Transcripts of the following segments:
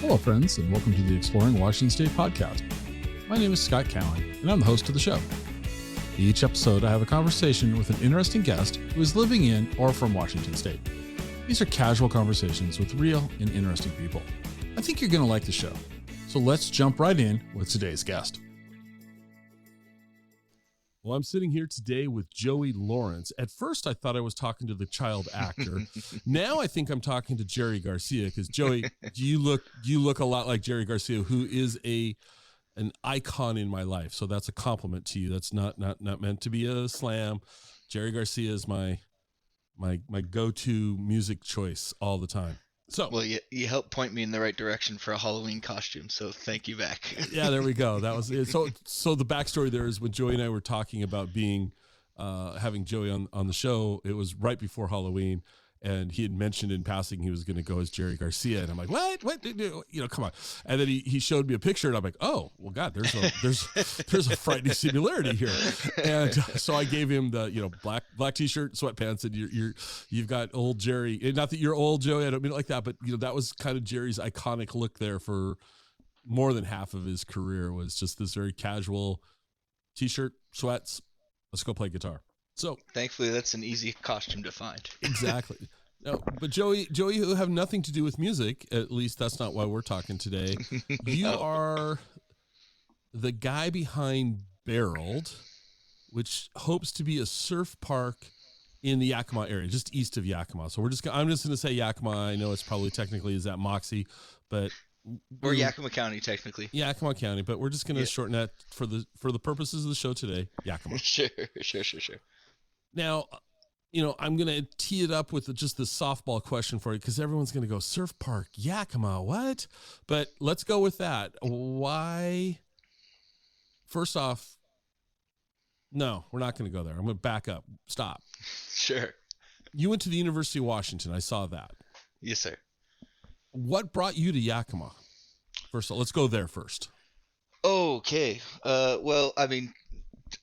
Hello, friends, and welcome to the Exploring Washington State podcast. My name is Scott Cowan, and I'm the host of the show. Each episode, I have a conversation with an interesting guest who is living in or from Washington State. These are casual conversations with real and interesting people. I think you're going to like the show. So let's jump right in with today's guest. Well, I'm sitting here today with Joey Lawrence. At first, I thought I was talking to the child actor. Now I think I'm talking to Jerry Garcia, because Joey, you look a lot like Jerry Garcia, who is an icon in my life. So that's a compliment to you. That's not meant to be a slam. Jerry Garcia is my go-to music choice all the time. So, well, you helped point me in the right direction for a Halloween costume, so thank you back. Yeah, there we go. That was it. So the backstory there is when Joey and I were talking about having Joey on the show, it was right before Halloween, and he had mentioned in passing he was going to go as Jerry Garcia, and I'm like, what, come on. And then he showed me a picture, and I'm like, oh, well, God, there's a frightening similarity here. And so I gave him the black t-shirt, sweatpants, and you've got old Jerry. And not that you're old, Joey, I don't mean it like that, but that was kind of Jerry's iconic look there for more than half of his career, was just this very casual t-shirt, sweats, let's go play guitar. So thankfully, that's an easy costume to find. Exactly. No, but Joey, you have nothing to do with music. At least that's not why we're talking today. You are the guy behind Barreled, which hopes to be a surf park in the Yakima area, just east of Yakima. So I'm just going to say Yakima. I know it's probably technically is at Moxie, but or Yakima County technically. Yakima County, but we're just going to shorten that for the purposes of the show today. Yakima. Sure. Now, I'm going to tee it up with just the softball question for you, because everyone's going to go, surf park, Yakima, what? But let's go with that. Why? First off, no, we're not going to go there. I'm going to back up. Stop. Sure. You went to the University of Washington. I saw that. Yes, sir. What brought you to Yakima? First of all, let's go there first. Okay. Well, I mean,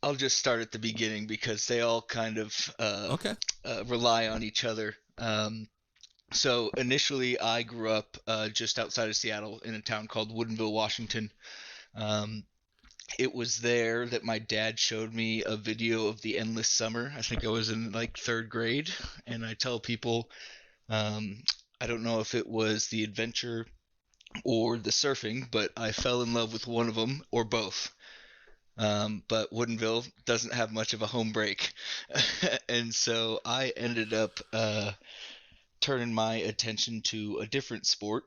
I'll just start at the beginning because they all kind of rely on each other. So initially, I grew up just outside of Seattle in a town called Woodinville, Washington. It was there that my dad showed me a video of the endless summer. I think I was in like third grade, and I tell people, I don't know if it was the adventure or the surfing, but I fell in love with one of them or both. But Woodinville doesn't have much of a home break. And so I ended up turning my attention to a different sport,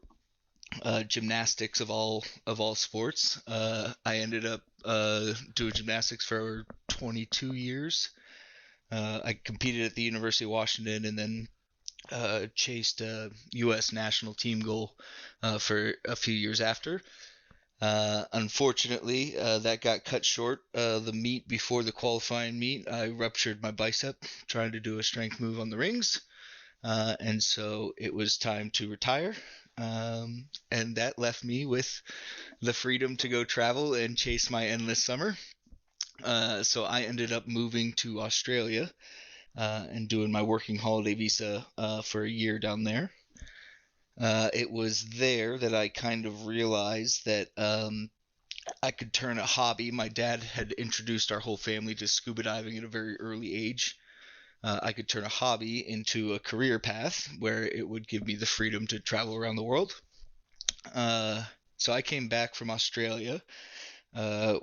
gymnastics of all sports. I ended up doing gymnastics for 22 years. I competed at the University of Washington and then chased a U.S. national team goal for a few years after. Unfortunately, that got cut short. The meet before the qualifying meet, I ruptured my bicep trying to do a strength move on the rings. And so it was time to retire. And that left me with the freedom to go travel and chase my endless summer. So I ended up moving to Australia and doing my working holiday visa for a year down there. It was there that I kind of realized that I could turn a hobby. My dad had introduced our whole family to scuba diving at a very early age. I could turn a hobby into a career path where it would give me the freedom to travel around the world. So I came back from Australia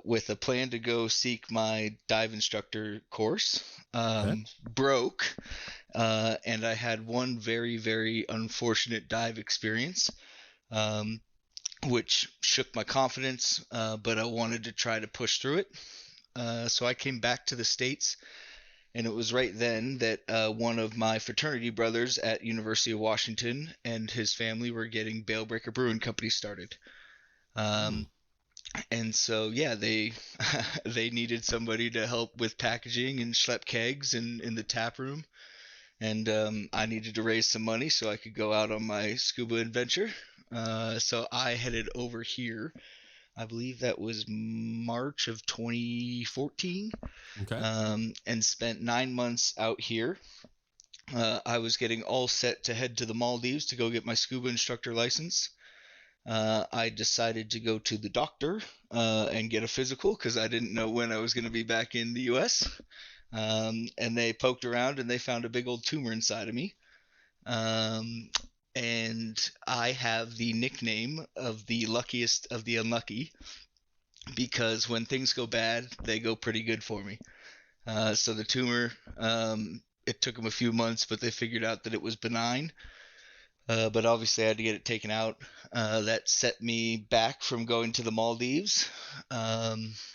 with a plan to go seek my dive instructor course. Broke. And I had one very, very unfortunate dive experience, which shook my confidence, but I wanted to try to push through it. So I came back to the States, and it was right then that one of my fraternity brothers at University of Washington and his family were getting Bailbreaker Brewing Company started. And so, yeah, they needed somebody to help with packaging and schlep kegs in the tap room. And I needed to raise some money so I could go out on my scuba adventure. So I headed over here. I believe that was March of 2014. Okay. And spent 9 months out here. I was getting all set to head to the Maldives to go get my scuba instructor license. I decided to go to the doctor and get a physical because I didn't know when I was going to be back in the U.S. And they poked around and they found a big old tumor inside of me. Um, and I have the nickname of the luckiest of the unlucky because when things go bad, they go pretty good for me. So the tumor, it took them a few months, but they figured out that it was benign. But obviously, I had to get it taken out. That set me back from going to the Maldives.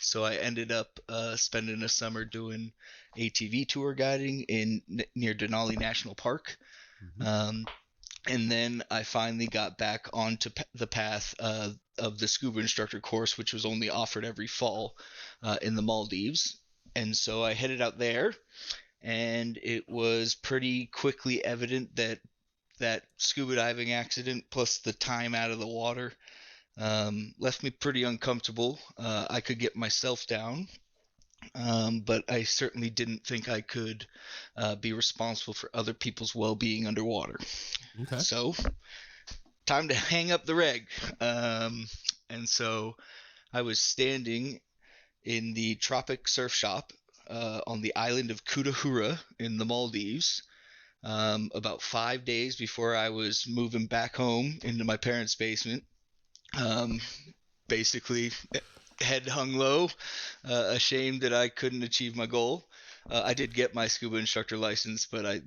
So I ended up spending a summer doing ATV tour guiding near Denali National Park. Mm-hmm. And then I finally got back onto the path of the scuba instructor course, which was only offered every fall in the Maldives. And so I headed out there, and it was pretty quickly evident that that scuba diving accident plus the time out of the water left me pretty uncomfortable. I could get myself down, but I certainly didn't think I could be responsible for other people's well-being underwater. Okay. So, time to hang up the reg. And so I was standing in the Tropic Surf Shop on the island of Kutahura in the Maldives. About 5 days before I was moving back home into my parents' basement. Basically, head hung low, ashamed that I couldn't achieve my goal. I did get my scuba instructor license, but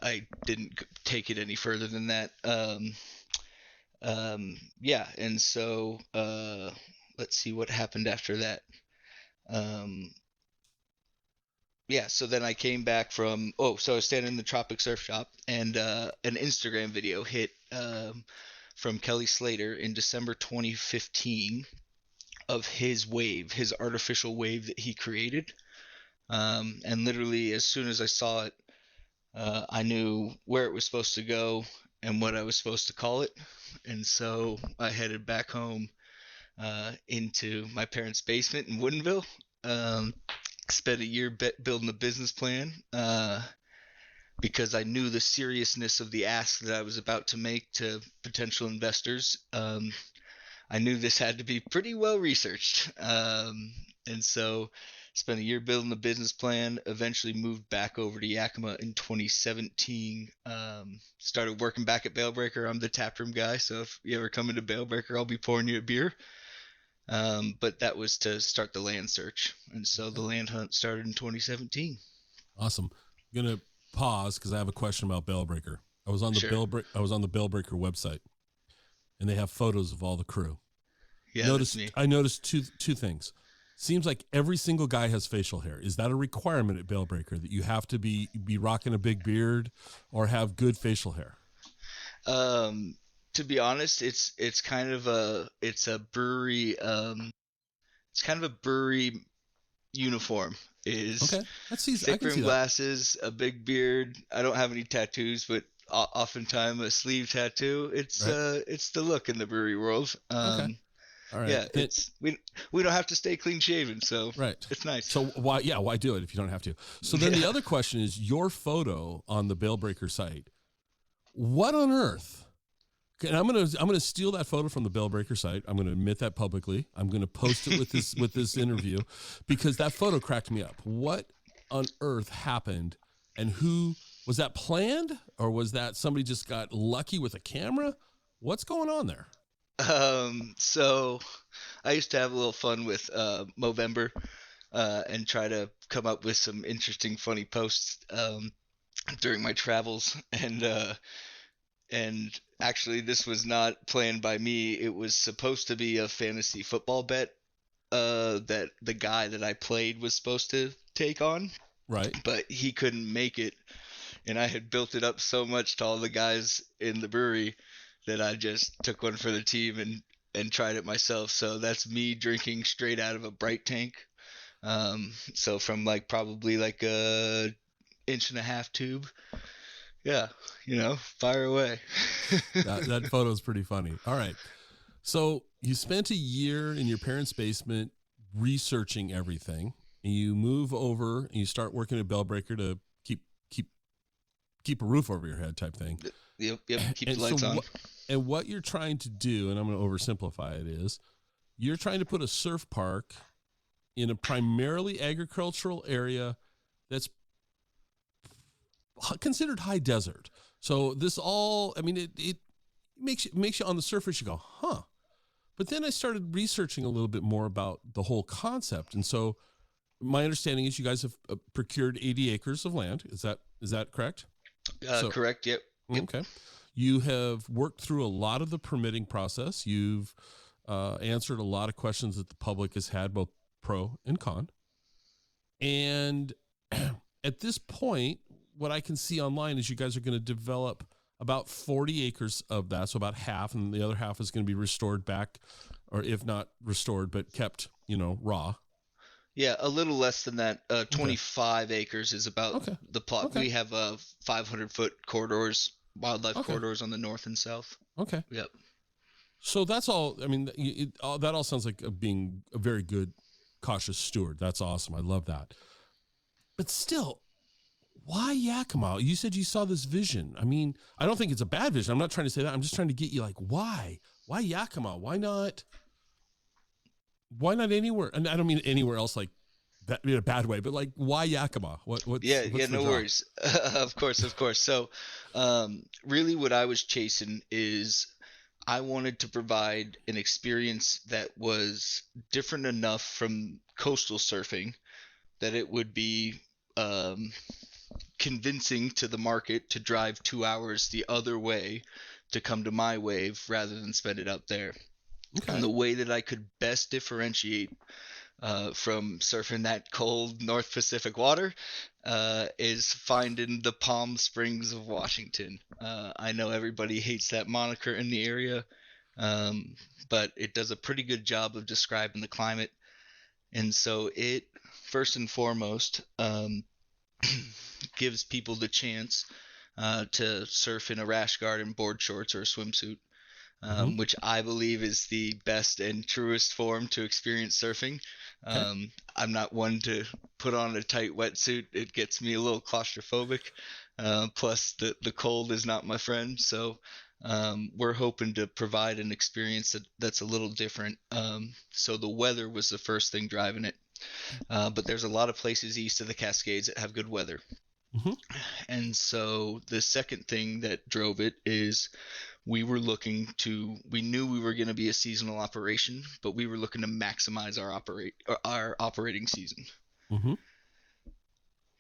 I didn't take it any further than that. Yeah, and so let's see what happened after that. Yeah, so then I came back from so I was standing in the Tropic Surf Shop, and an Instagram video hit from Kelly Slater in December 2015 of his wave, his artificial wave that he created. And literally, as soon as I saw it, I knew where it was supposed to go and what I was supposed to call it. And so I headed back home into my parents' basement in Woodinville. Spent a year building a business plan because I knew the seriousness of the ask that I was about to make to potential investors. I knew this had to be pretty well researched. And so spent a year building the business plan, eventually moved back over to Yakima in 2017. Started working back at Bailbreaker. I'm the taproom guy, so if you ever come into Bailbreaker, I'll be pouring you a beer. But that was to start the land search. And so the land hunt started in 2017. Awesome. I'm going to pause because I have a question about Bailbreaker. I was on the I was on the Bailbreaker website, and they have photos of all the crew. Yeah, that's me. I noticed two things. Seems like every single guy has facial hair. Is that a requirement at Bailbreaker that you have to be rocking a big beard or have good facial hair? To be honest, it's kind of a brewery it's kind of a brewery uniform is okay. thick rimmed glasses, a big beard. I don't have any tattoos, but oftentimes a sleeve tattoo. It's right. It's the look in the brewery world. Okay. All right. Yeah, we don't have to stay clean shaven, so right. It's nice. So why do it if you don't have to? So then the other question is your photo on the Bailbreaker site. What on earth? And I'm gonna steal that photo from the Bailbreaker site. I'm gonna admit that publicly. I'm gonna post it with this interview because that photo cracked me up. What on earth happened? And who was that planned, or was that somebody just got lucky with a camera? What's going on there? So I used to have a little fun with Movember and try to come up with some interesting, funny posts during my travels, and actually this was not planned by me. It was supposed to be a fantasy football bet that the guy that I played was supposed to take on. Right. But he couldn't make it, and I had built it up so much to all the guys in the brewery that I just took one for the team and tried it myself. So that's me drinking straight out of a Bright tank. So from probably a 1.5-inch tube. Yeah, fire away. that photo is pretty funny. All right. So you spent a year in your parents' basement researching everything, and you move over and you start working at Bailbreaker to keep keep a roof over your head type thing. Yep. Keep And the so lights on. what you're trying to do, and I'm going to oversimplify it, is you're trying to put a surf park in a primarily agricultural area that's considered high desert. So this all, I mean, it makes you on the surface, you go, huh. But then I started researching a little bit more about the whole concept. And so my understanding is you guys have procured 80 acres of land. Is that correct? Correct. Yep. Okay. You have worked through a lot of the permitting process. You've answered a lot of questions that the public has had, both pro and con. And at this point, what I can see online is you guys are going to develop about 40 acres of that. So about half, and the other half is going to be restored back, or if not restored, but kept, raw. Yeah, a little less than that. 25 acres is about the plot. Okay. We have 500-foot corridors, wildlife corridors on the north and south. Okay. Yep. So that's all. I mean, that all sounds like being a very good, cautious steward. That's awesome. I love that. But still, why Yakima? You said you saw this vision. I mean, I don't think it's a bad vision. I'm not trying to say that. I'm just trying to get you like, why? Why Yakima? Why not anywhere? And I don't mean anywhere else like that in a bad way, but like, why Yakima? What's no worries. Of course. So, really what I was chasing is I wanted to provide an experience that was different enough from coastal surfing that it would be convincing to the market to drive 2 hours the other way to come to my wave rather than spend it up there. Okay. And the way that I could best differentiate from surfing that cold North Pacific water is finding the Palm Springs of Washington. I know everybody hates that moniker in the area, but it does a pretty good job of describing the climate. And so it, first and foremost, gives people the chance to surf in a rash guard and board shorts or a swimsuit, which I believe is the best and truest form to experience surfing. I'm not one to put on a tight wetsuit. It gets me a little claustrophobic. Plus, the cold is not my friend. So we're hoping to provide an experience that's a little different. So the weather was the first thing driving it. But there's a lot of places east of the Cascades that have good weather. Mm-hmm. And so the second thing that drove it is we knew we were going to be a seasonal operation, but we were looking to maximize our operating season. Mm-hmm.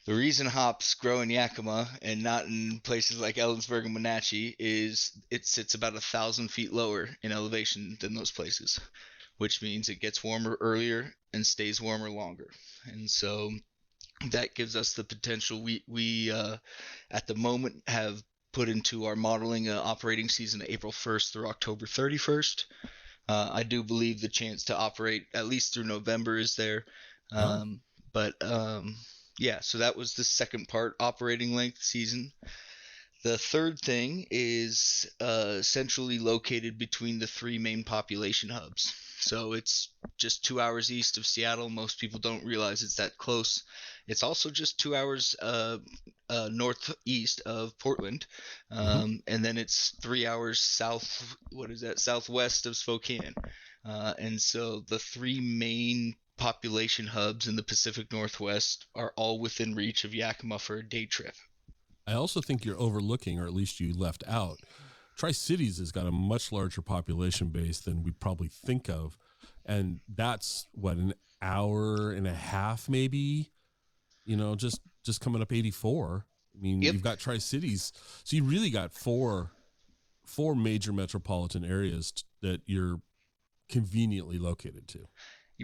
The reason hops grow in Yakima and not in places like Ellensburg and Wenatchee is it sits about 1,000 feet lower in elevation than those places, which means it gets warmer earlier and stays warmer longer. And so that gives us the potential. We at the moment have put into our modeling operating season April 1st through October 31st. I do believe the chance to operate at least through November is there. So that was the second part, operating length season. The third thing is centrally located between the three main population hubs. So it's just 2 hours east of Seattle. Most people don't realize it's that close. It's also just 2 hours northeast of Portland. And then it's 3 hours southwest of Spokane. And so the three main population hubs in the Pacific Northwest are all within reach of Yakima for a day trip. I also think you're overlooking, or at least you left out, Tri-Cities has got a much larger population base than we probably think of. And that's an hour and a half, maybe, just coming up 84. I mean, You've got Tri-Cities. So you really got four major metropolitan areas that you're conveniently located to.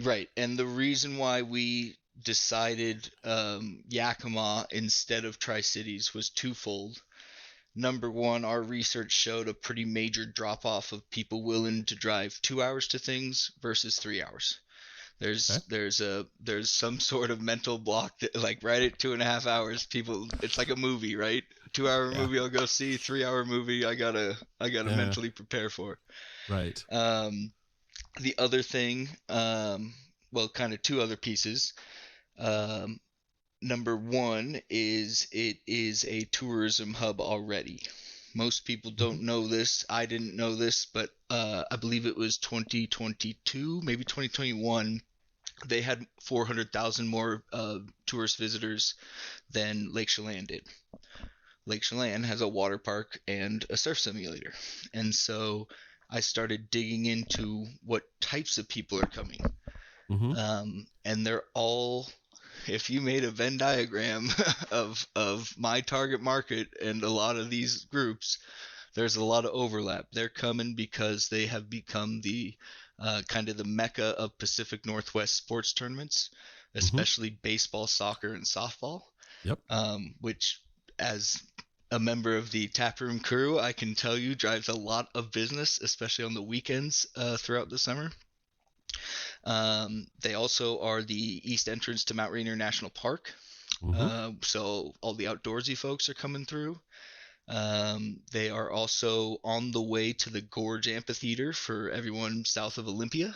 Right. And the reason why we decided Yakima instead of Tri-Cities was twofold. Number one, our research showed a pretty major drop-off of people willing to drive 2 hours to things versus 3 hours. There's some sort of mental block that, like, right at 2.5 hours, people, it's like a movie, right? 2 hour movie I'll go see, 3 hour movie I gotta mentally prepare for. Right. The other thing, kind of two other pieces. Number one is it is a tourism hub already. Most people Mm-hmm. don't know this. I didn't know this, but I believe it was 2022, maybe 2021. They had 400,000 more tourist visitors than Lake Chelan did. Lake Chelan has a water park and a surf simulator. And so I started digging into what types of people are coming. Mm-hmm. And they're all, if you made a Venn diagram of my target market and a lot of these groups, there's a lot of overlap. They're coming because they have become the kind of the mecca of Pacific Northwest sports tournaments, Mm-hmm. especially baseball, soccer, and softball, Yep. which, as a member of the taproom crew, I can tell you drives a lot of business, especially on the weekends throughout the summer. They also are the east entrance to Mount Rainier National Park. Mm-hmm. So all the outdoorsy folks are coming through. They are also on the way to the Gorge Amphitheater for everyone south of Olympia.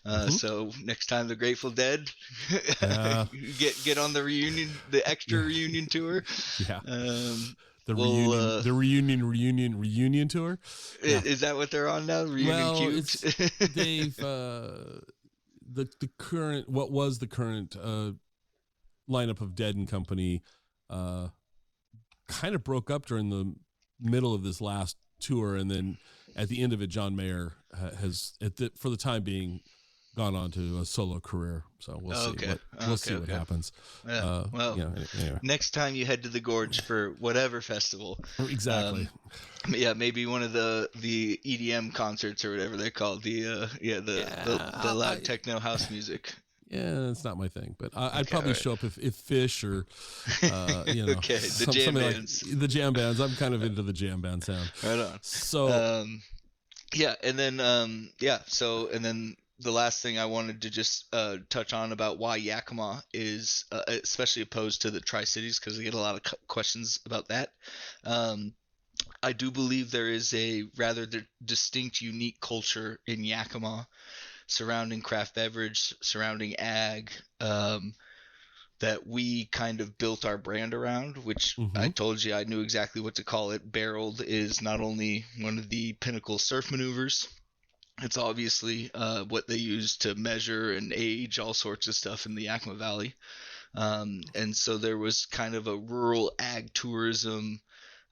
Mm-hmm. So next time the Grateful Dead Yeah. get on the reunion, the extra Yeah. reunion tour, Yeah. um, The we'll. reunion, the reunion tour. Yeah. Is that what they're on now? Reunion Well, cubed. it's they've the current what was the current lineup of Dead and Company uh kind of broke up during the middle of this last tour, and then at the end of it, John Mayer has for the time being gone on to a solo career. So we'll see Okay. what happens. Yeah. Well, Anyway. next time you head to the Gorge for whatever festival, Exactly. yeah, maybe one of the EDM concerts or whatever they're called. The loud techno house music. Yeah, it's not my thing, but I'd Okay, probably all right. show up if Fish or, Okay, the jam something bands. like the jam bands. I'm kind of into the jam band sound. Right on. So, Yeah, and then yeah, so and then the last thing I wanted to just touch on about why Yakima is especially opposed to the Tri Cities, because we get a lot of questions about that. Um, I do believe there is a rather distinct, unique culture in Yakima surrounding craft beverage, surrounding ag, that we kind of built our brand around, which I mm-hmm, told you I knew exactly what to call it. Barreled is not only one of the pinnacle surf maneuvers, it's obviously what they use to measure and age all sorts of stuff in the Yakima Valley. And so there was kind of a rural ag tourism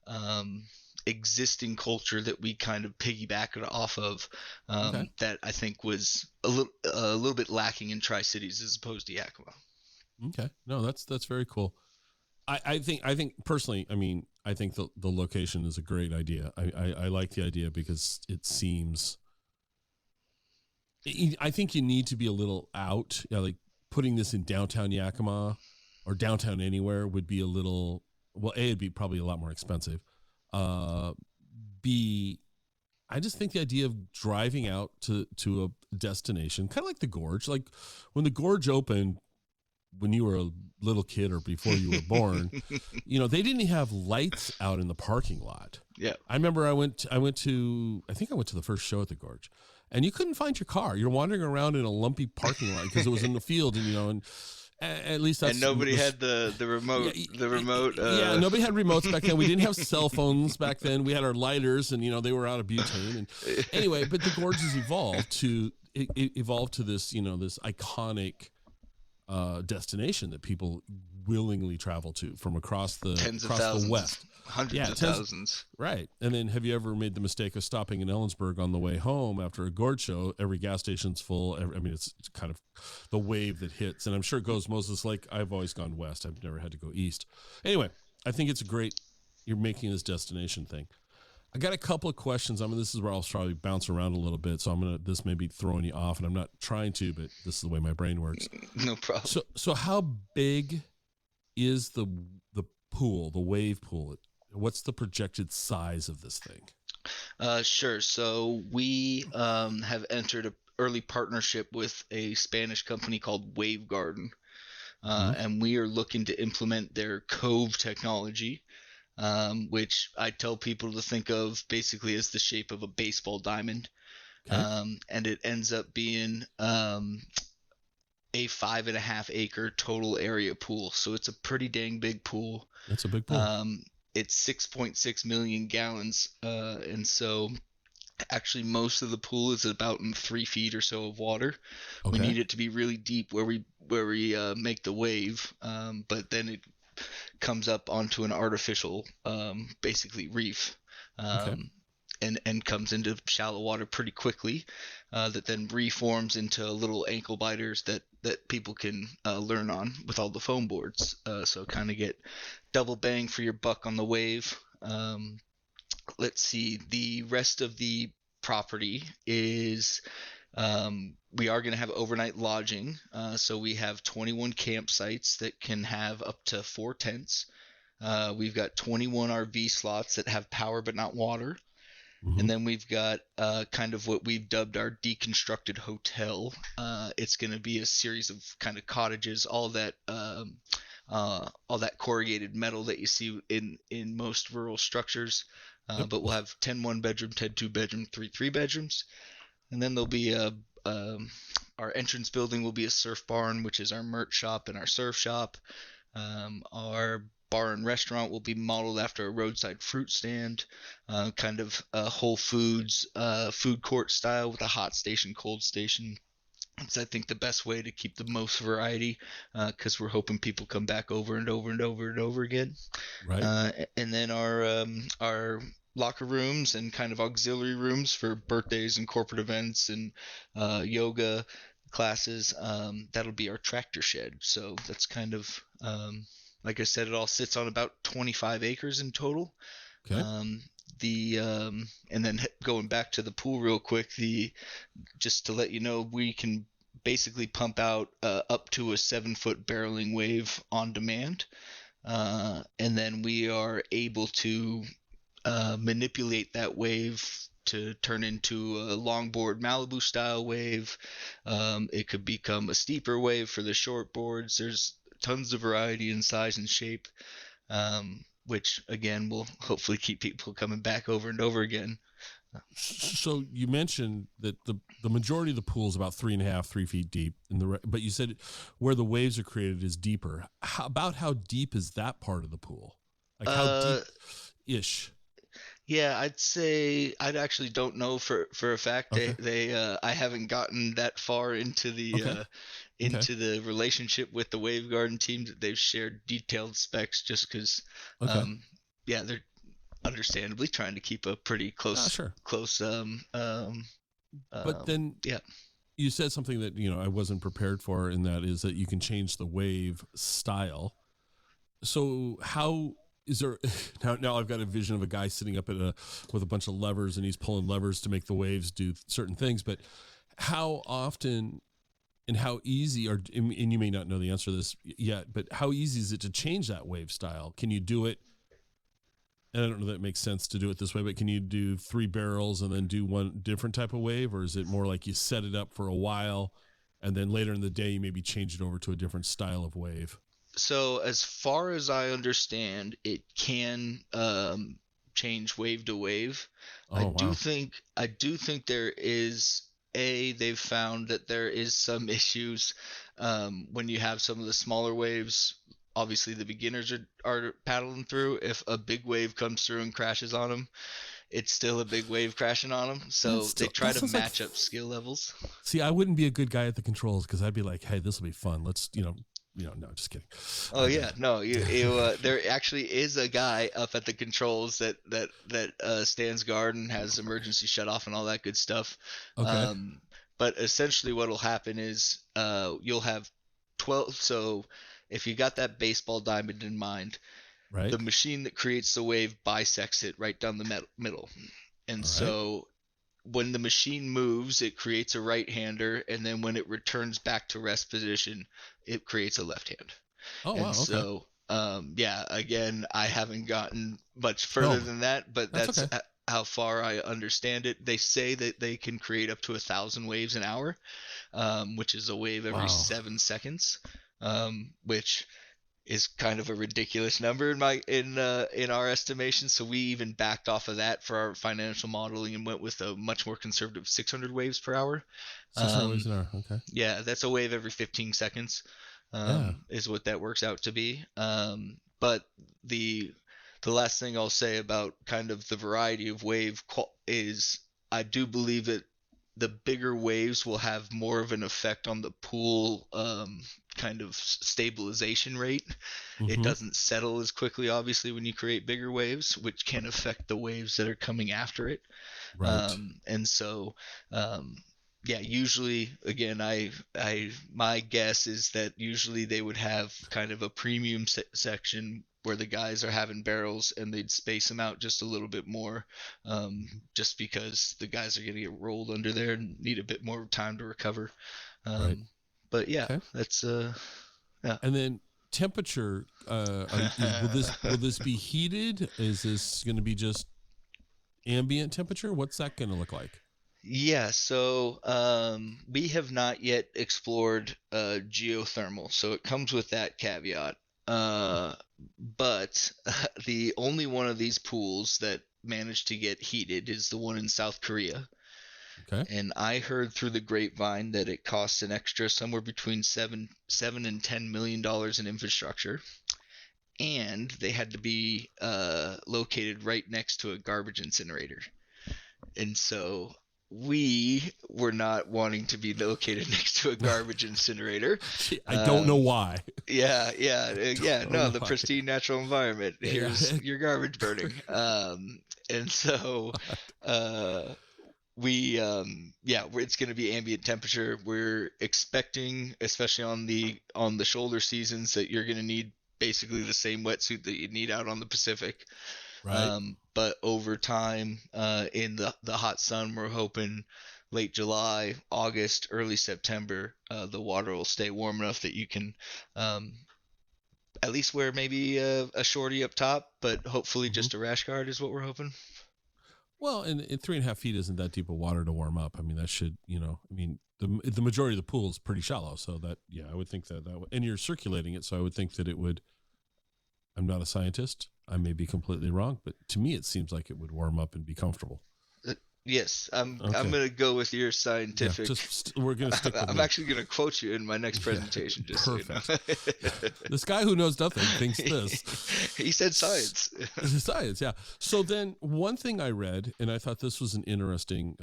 um, existing culture that we kind of piggybacked off of, okay, that I think was a little bit lacking in Tri Cities as opposed to Yakima. okay. No, that's very cool. I think personally, I mean, I think the location is a great idea. I like the idea because it seems. I think you need to be a little out. Like putting this in downtown Yakima or downtown anywhere would be a little. Well, A, it'd be probably a lot more expensive. B, I just think the idea of driving out to a destination, kind of like the Gorge, like when the Gorge opened, when you were a little kid or before you were born, they didn't have lights out in the parking lot. Yeah. I remember I went to I think I went to the first show at the Gorge, and you couldn't find your car. You're wandering around in a lumpy parking lot because it was in the field, and at least that's And nobody had the remote yeah, nobody had remotes back then. We didn't have cell phones back then. We had our lighters, and they were out of butane. And anyway, but the Gorge has evolved to this this iconic destination that people willingly travel to from across the tens of across the thousands, west. hundreds of thousands. Right. And then have you ever made the mistake of stopping in Ellensburg on the way home after a Gorge show? Every gas station's full. I mean, it's kind of the wave that hits. And I'm sure it goes Moses Lake. I've always gone west. I've never had to go east. Anyway, I think it's you're making this destination thing. I got a couple of questions. I mean, this is where I'll probably bounce around a little bit. So this may be throwing you off, and I'm not trying to, but this is the way my brain works. No problem. So how big is the pool, the wave pool? What's the projected size of this thing? Sure. So we have entered an early partnership with a Spanish company called Wave Garden, and we are looking to implement their Cove technology, which I tell people to think of basically as the shape of a baseball diamond. Okay. And it ends up being a 5.5 acre total area pool. So it's a pretty dang big pool. That's a big pool. Um, it's 6.6 million gallons. And so actually most of the pool is about in 3 feet or so of water. We Okay. need it to be really deep where we make the wave, but then it comes up onto an artificial, basically reef, Okay. and comes into shallow water pretty quickly. That then reforms into little ankle biters that people can learn on with all the foam boards. So kind of get double bang for your buck on the wave. Let's see. The rest of the property is, we are going to have overnight lodging. So we have 21 campsites that can have up to 4 tents. We've got 21 RV slots that have power but not water. Mm-hmm. And then we've got kind of what we've dubbed our deconstructed hotel. It's going to be a series of kind of cottages, all that corrugated metal that you see in most rural structures. Yep. But we'll have 10 1-bedroom, 10 2-bedroom, 3 3-bedrooms. And then there'll be our entrance building will be a surf barn, which is our merch shop and our surf shop. Our bar and restaurant will be modeled after a roadside fruit stand, kind of Whole Foods food court style with a hot station, cold station. It's, I think, the best way to keep the most variety, because we're hoping people come back over and over and over and over again. Right. And then our locker rooms and kind of auxiliary rooms for birthdays and corporate events and yoga classes. That'll be our tractor shed. So that's kind of, like I said, it all sits on about 25 acres in total. Okay. And then going back to the pool real quick, just to let you know, we can basically pump out up to a 7-foot barreling wave on demand. And then we are able to manipulate that wave to turn into a longboard Malibu style wave. It could become a steeper wave for the short boards. There's tons of variety in size and shape, which again will hopefully keep people coming back over and over again. So you mentioned that the majority of the pool is about 3 feet deep, but you said where the waves are created is deeper. How deep is that part of the pool? Like how deep-ish? Yeah, I'd say I actually don't know for a fact. Okay. I haven't gotten that far into the Okay. into the relationship with the Wave Garden team that they've shared detailed specs, just because, Okay. yeah, they're understandably trying to keep a pretty close Sure. But then yeah. you said something that I wasn't prepared for, and that is that you can change the wave style. So how is there now I've got a vision of a guy sitting up with a bunch of levers, and he's pulling levers to make the waves do certain things, but how often and how easy and you may not know the answer to this yet, but how easy is it to change that wave style? Can you do it? And I don't know that it makes sense to do it this way, but can you do 3 barrels and then do one different type of wave? Or is it more like you set it up for a while and then later in the day you maybe change it over to a different style of wave? So as far as I understand, it can change wave to wave. Oh, I wow. do think there is they've found that there is some issues when you have some of the smaller waves. Obviously, the beginners are paddling through. If a big wave comes through and crashes on them, it's still a big wave crashing on them. So they try to match up skill levels. See, I wouldn't be a good guy at the controls because I'd be like, hey, this will be fun. Let's, no, just kidding. Oh yeah, no, there actually is a guy up at the controls that stands guard and has emergency shut off and all that good stuff. Okay. But essentially, what'll happen is you'll have 12. So if you got that baseball diamond in mind, Right. the machine that creates the wave bisects it right down the middle, and so when the machine moves, it creates a right-hander, and then when it returns back to rest position, it creates a left hand. Oh, And wow. Okay. so, yeah, again, I haven't gotten much further than that, but that's okay. how far I understand it. They say that they can create up to 1,000 waves an hour, which is a wave every 7 seconds, which is kind of a ridiculous number in our estimation. So we even backed off of that for our financial modeling and went with a much more conservative 600 waves per hour. 600 waves an hour. Okay. Yeah, that's a wave every 15 seconds, Yeah. is what that works out to be. But the the last thing I'll say about kind of the variety of is I do believe that the bigger waves will have more of an effect on the pool kind of stabilization rate. It Mm-hmm. doesn't settle as quickly, obviously, when you create bigger waves, which can affect the waves that are coming after it. Right. And so, um, yeah, usually, again, my guess is that usually they would have kind of a premium section where the guys are having barrels and they'd space them out just a little bit more, Mhm. just because the guys are going to get rolled under there and need a bit more time to recover. Right. Um, but yeah, Okay. that's yeah. And then temperature, will this be heated? Is this going to be just ambient temperature? What's that going to look like? Yeah, so we have not yet explored geothermal, so it comes with that caveat. But the only one of these pools that managed to get heated is the one in South Korea. Okay. And I heard through the grapevine that it costs an extra somewhere between seven and $10 million in infrastructure, and they had to be located right next to a garbage incinerator. And so we were not wanting to be located next to a garbage incinerator. I don't know Um, why. yeah. Don't No, know the why. pristine natural environment. Yeah. Yeah. Here's your garbage burning. And so, uh, it's going to be ambient temperature. We're expecting, especially on the shoulder seasons, that you're going to need basically the same wetsuit that you need out on the Pacific. Right. But over time, in the hot sun, we're hoping late July, August, early September, the water will stay warm enough that you can um, at least wear maybe a shorty up top, but hopefully Mm-hmm. just a rash guard is what we're hoping. Well, and 3.5 feet isn't that deep of water to warm up. I mean, that should, the majority of the pool is pretty shallow. So that, yeah, I would think and you're circulating it. So I would think that it would, I'm not a scientist. I may be completely wrong, but to me, it seems like it would warm up and be comfortable. Yes, I'm Okay. gonna go with your Yeah. scientific. We're going to stick with I'm me. actually gonna quote you in my next Yeah. presentation, just so you Perfect. know. This guy who knows nothing thinks this. He said science. Science, yeah. So then one thing I read, and I thought this was an interesting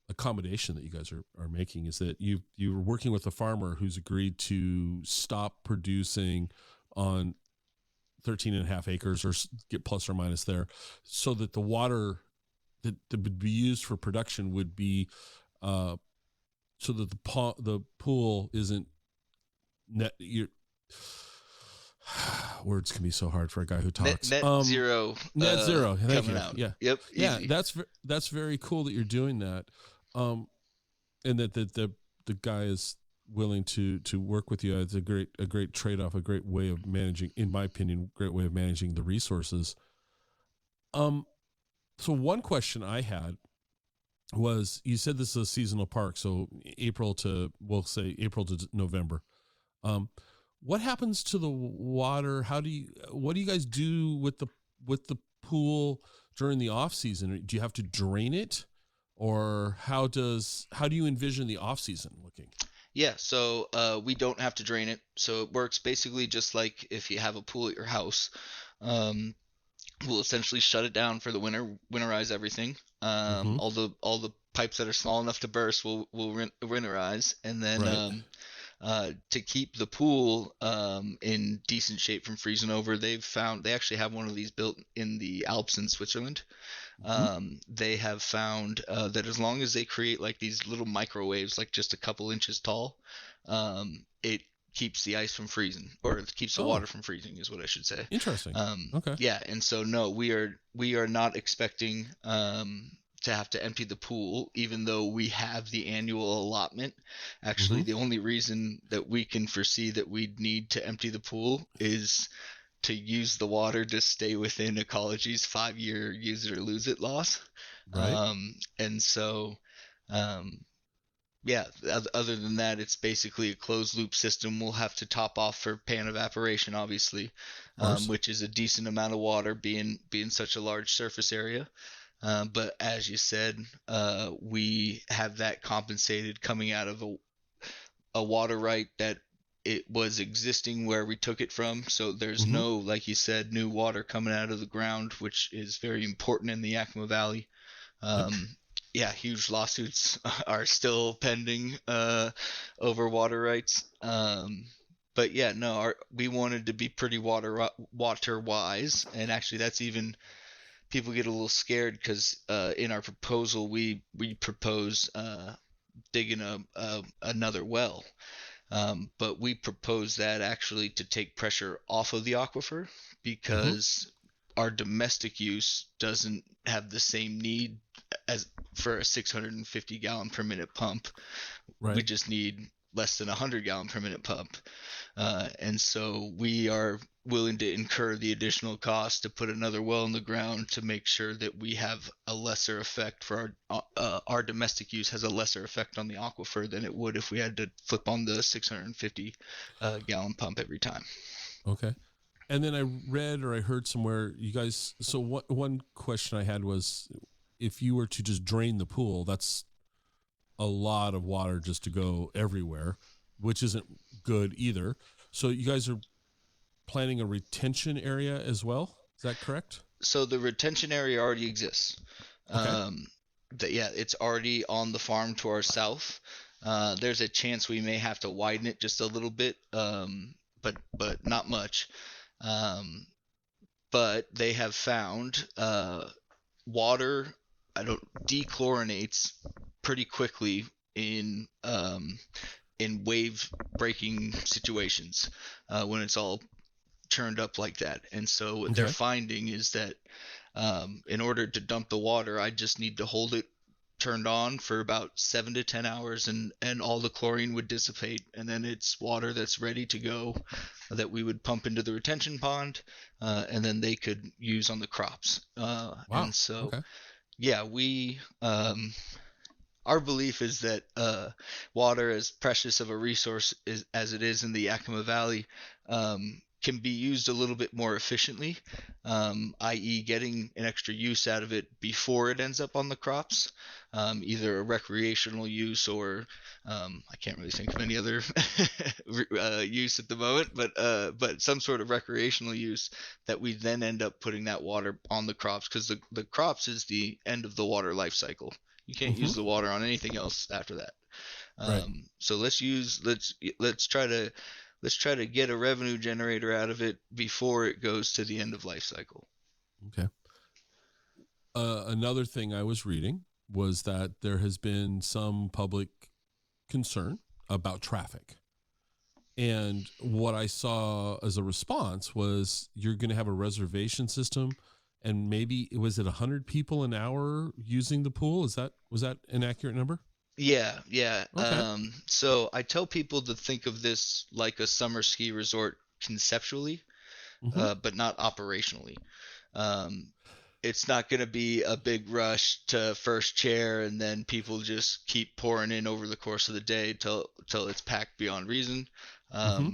accommodation that you guys are making, is that you're working with a farmer who's agreed to stop producing on 13.5 acres or get plus or minus there, so that the water that would be used for production would be so that the pool isn't net. Words can be so hard for a guy who talks. Net zero. Net zero. Thank Coming you. out. Yeah, Yep. yeah. Easy. That's very cool that you're doing that, and that the guy is willing to work with you. It's a great trade off, a great way of managing, in my opinion, great way of managing the resources. So one question I had was, you said this is a seasonal park, so we'll say April to November. What happens to the water? What do you guys do with the pool during the off season? Do you have to drain it, or how do you envision the off season looking? Yeah, so we don't have to drain it. So it works basically just like if you have a pool at your house. Um, we'll essentially shut it down for the winter, winterize everything. Mm-hmm. All the pipes that are small enough to burst will winterize, and then Right. to keep the pool in decent shape from freezing over, they actually have one of these built in the Alps in Switzerland. Mm-hmm. They have found that as long as they create like these little microwaves, like just a couple inches tall, it keeps the ice from freezing, or it keeps the Oh, water from freezing, is what I should say. interesting. Okay. Yeah, and so no, we are not expecting to have to empty the pool, even though we have the annual allotment. Actually, Mm-hmm. the only reason that we can foresee that we'd need to empty the pool is to use the water to stay within ecology's 5-year use it or lose it loss. Right. And so, um, Yeah, other than that, it's basically a closed loop system. We'll have to top off for pan evaporation, obviously, Of course. which is a decent amount of water being such a large surface area. But as you said, we have that compensated coming out of a water right that it was existing where we took it from. So there's Mm-hmm. no, like you said, new water coming out of the ground, which is very important in the Yakima Valley. Yep. Um, yeah, huge lawsuits are still pending over water rights. But yeah, no, we wanted to be pretty water wise, and actually, that's even people get a little scared because in our proposal we propose digging another well, but we propose that actually to take pressure off of the aquifer Mm-hmm. because our domestic use doesn't have the same need as for a 650 gallon per minute pump. We Right. just need less than a 100 gallon per minute pump. And so we are willing to incur the additional cost to put another well in the ground to make sure that we have a lesser effect for our domestic use has a lesser effect on the aquifer than it would if we had to flip on the 650 gallon pump every time. Okay. And then I read or I heard somewhere you guys. So what? One question I had was, if you were to just drain the pool, that's a lot of water just to go everywhere, which isn't good either. So you guys are planning a retention area as well. Is that correct? So the retention area already exists. Okay. Um, yeah, it's already on the farm to our south. There's a chance we may have to widen it just a little bit, but not much. Um, but they have found water I don't dechlorinates pretty quickly in wave breaking situations when it's all churned up like that. And so what they're Okay. finding is that in order to dump the water, I just need to hold it turned on for about 7 to 10 hours, and all the chlorine would dissipate, and then it's water that's ready to go that we would pump into the retention pond, and then they could use on the crops. And Wow. so, Okay. yeah, we our belief is that water, as precious of a resource as it is in the Yakima Valley, can be used a little bit more efficiently, i.e., getting an extra use out of it before it ends up on the crops, either a recreational use or I can't really think of any other use at the moment, but some sort of recreational use that we then end up putting that water on the crops because the crops is the end of the water life cycle. You can't Mm-hmm. use the water on anything else after that. Right. So let's try to get a revenue generator out of it before it goes to the end of life cycle. Okay. Another thing I was reading was that there has been some public concern about traffic. And what I saw as a response was you're going to have a reservation system, and maybe was it 100 people an hour using the pool? Was that an accurate number? Yeah, yeah. Okay. So I tell people to think of this like a summer ski resort conceptually, Mm-hmm. but not operationally. Um, it's not going to be a big rush to first chair and then people just keep pouring in over the course of the day till it's packed beyond reason. Mm-hmm.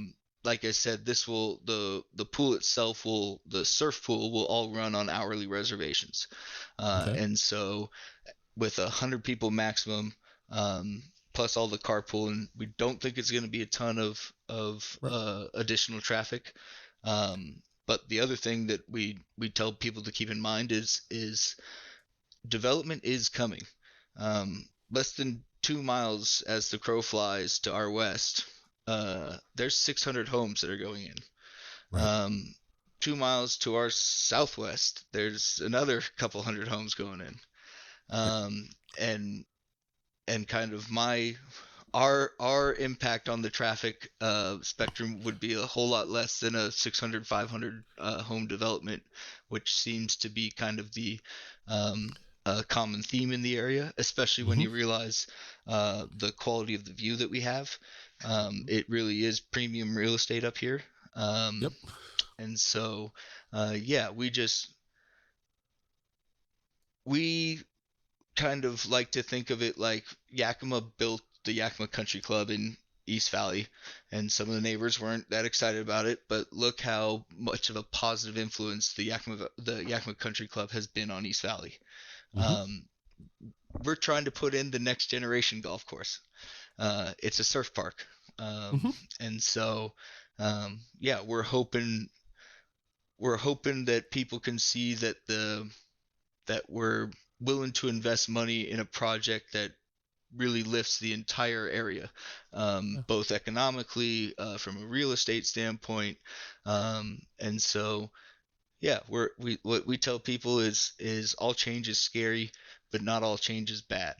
Like I said, this will the pool itself will the surf pool will all run on hourly reservations, Okay. and so with 100 people maximum, plus all the carpooling, we don't think it's going to be a ton of Right. additional traffic. But the other thing that we tell people to keep in mind is development is coming. Less than 2 miles as the crow flies to our west, there's 600 homes that are going in. Right. Um, 2 miles to our southwest, there's another couple hundred homes going in. Right. Um, and and kind of our impact on the traffic spectrum would be a whole lot less than a 600 500 home development, which seems to be kind of the um, common theme in the area, especially when Mm-hmm. you realize the quality of the view that we have. It really is premium real estate up here. Um, Yep. and so, yeah, we kind of like to think of it like Yakima built the Yakima Country Club in East Valley, and some of the neighbors weren't that excited about it. But look how much of a positive influence the Yakima Country Club has been on East Valley. Mm-hmm. Um, we're trying to put in the next generation golf course. It's a surf park, Mm-hmm. and so yeah, we're hoping that people can see that we're willing to invest money in a project that really lifts the entire area, Yeah. both economically, from a real estate standpoint, and so yeah, what we tell people is all change is scary, but not all change is bad.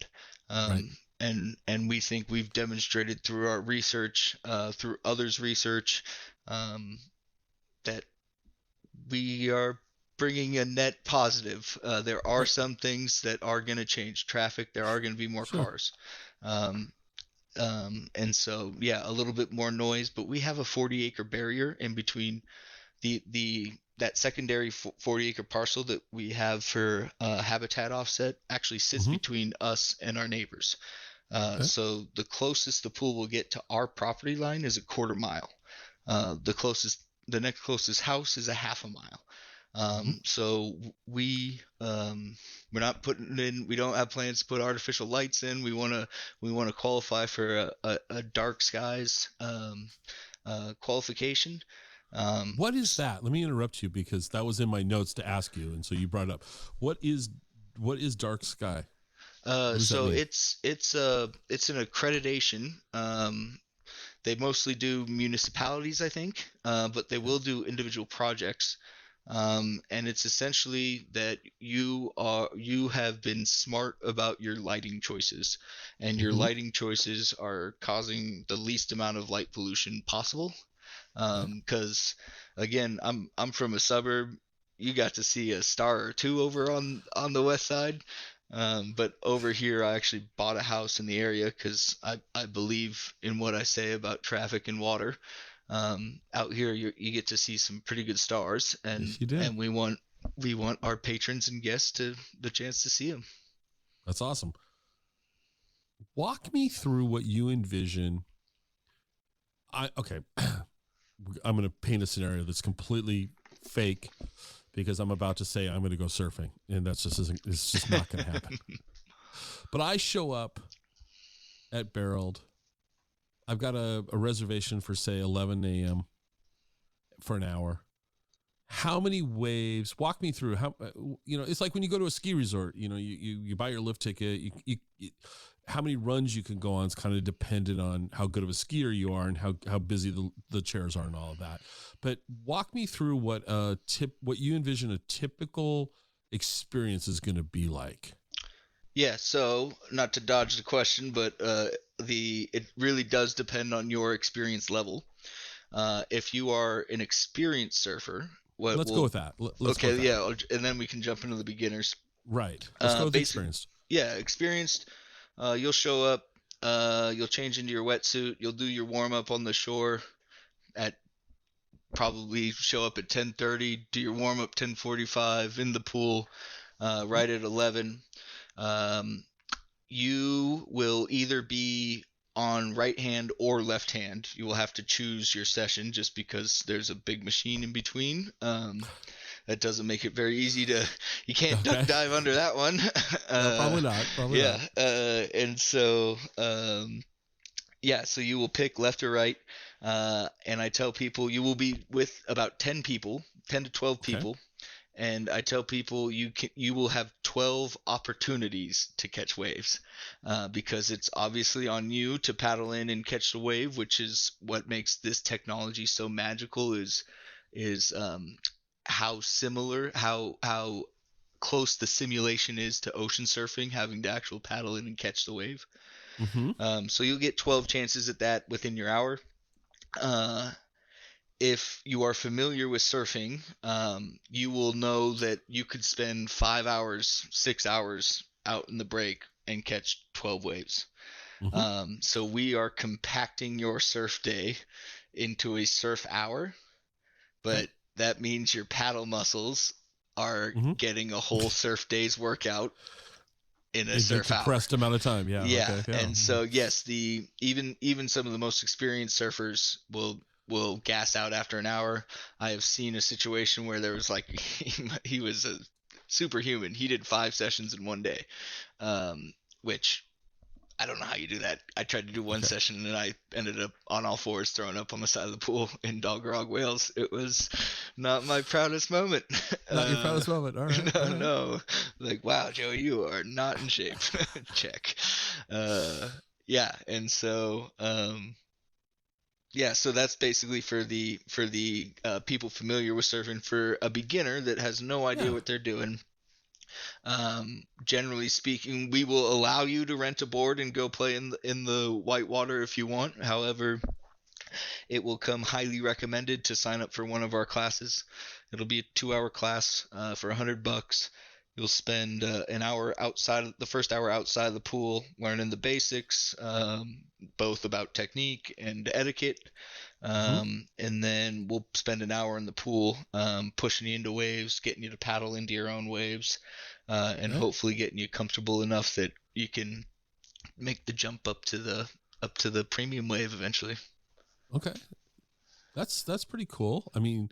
Right. And we think we've demonstrated through our research, through others' research, um, that we are bringing a net positive. There are Right. some things that are going to change traffic. There are going to be more Sure. cars. Um, and so, yeah, a little bit more noise, but we have a 40-acre barrier in between the that secondary 40-acre parcel that we have for habitat offset actually sits Mm-hmm. between us and our neighbors. Okay. So the closest the pool will get to our property line is a quarter mile. The next closest house is a half a mile. Mm-hmm. So we're not putting in. We don't have plans to put artificial lights in. We want to qualify for a dark skies qualification. Um, What is that? Let me interrupt you because that was in my notes to ask you, and so you brought it up. What is what is dark sky? What does that so mean? it's an accreditation. They mostly do municipalities, I think, but they Okay. will do individual projects. And it's essentially that you have been smart about your lighting choices, and your Mm-hmm. lighting choices are causing the least amount of light pollution possible. Okay. Because again, I'm from a suburb. You got to see a star or two over on the west side. But over here, I actually bought a house in the area because I believe in what I say about traffic and water. Out here, you get to see some pretty good stars, and Yes, you do. and we want our patrons and guests to the chance to see them. That's awesome. Walk me through what you envision. I okay. I'm going to paint a scenario that's completely fake because I'm about to say I'm going to go surfing, and that's just isn't. It's just not going to happen. But I show up at Barreled. I've got a reservation for say 11 a.m. for an hour. How many waves? Walk me through how. It's like when you go to a ski resort. You buy your lift ticket. How many runs you can go on is kind of dependent on how good of a skier you are and how busy the chairs are and all of that. But walk me through what you envision a typical experience is going to be like. Yeah, so not to dodge the question, but it really does depend on your experience level. If you are an experienced surfer, what Let's go will with that. Let's go okay, with that. yeah, and then we can jump into the beginners. Right. Let's go with the Basic, experience. yeah, experienced. You'll show up. You'll change into your wetsuit. You'll do your warm up on the shore at probably show up at 10:30. Do your warm up 10:45 in the pool, Mhm. right at 11. Um, you will either be on right hand or left hand. You will have to choose your session just because there's a big machine in between. That doesn't make it very easy to. You can't duck Okay. dive under that one. No, uh, probably not. Probably yeah, not. and so yeah, so you will pick left or right, and I tell people you will be with about 10 people, 10 to 12 Okay. people, and I tell people you will have 12 opportunities to catch waves, because it's obviously on you to paddle in and catch the wave, which is what makes this technology so magical. Is how similar how close the simulation is to ocean surfing, having to actual paddle in and catch the wave. Mm-hmm. So you'll get 12 chances at that within your hour. Uh, if you are familiar with surfing, you will know that you could spend 5 hours, 6 hours out in the break and catch 12 waves. Mm-hmm. So we are compacting your surf day into a surf hour, Okay. but that means your paddle muscles are Mm-hmm. getting a whole surf day's workout. in a In the surf hour. compressed amount of time. Yeah. Yeah, Okay. Yeah. and so yes, the even some of the most experienced surfers will gas out after an hour. I have seen a situation where there was like he was a superhuman. He did 5 sessions in one day, which I don't know how you do that. I tried to do one Okay. session and I ended up on all fours throwing up on the side of the pool in Doggerog, Wales. It was not my proudest moment. Not your proudest moment. All right. No, All right. no. Like, wow, Joey, you are not in shape. Check. Uh, yeah, and so yeah, so that's basically for the people familiar with surfing. For a beginner that has no idea Yeah. what they're doing, generally speaking, we will allow you to rent a board and go play in the white water if you want. However, it will come highly recommended to sign up for one of our classes. It'll be a 2-hour class for $100. You'll spend an hour outside, the first hour outside of the pool, learning the basics, both about technique and etiquette. Mm-hmm. And then we'll spend an hour in the pool, pushing you into waves, getting you to paddle into your own waves, and Okay. hopefully getting you comfortable enough that you can make the jump up to the premium wave eventually. Okay. That's pretty cool. I mean,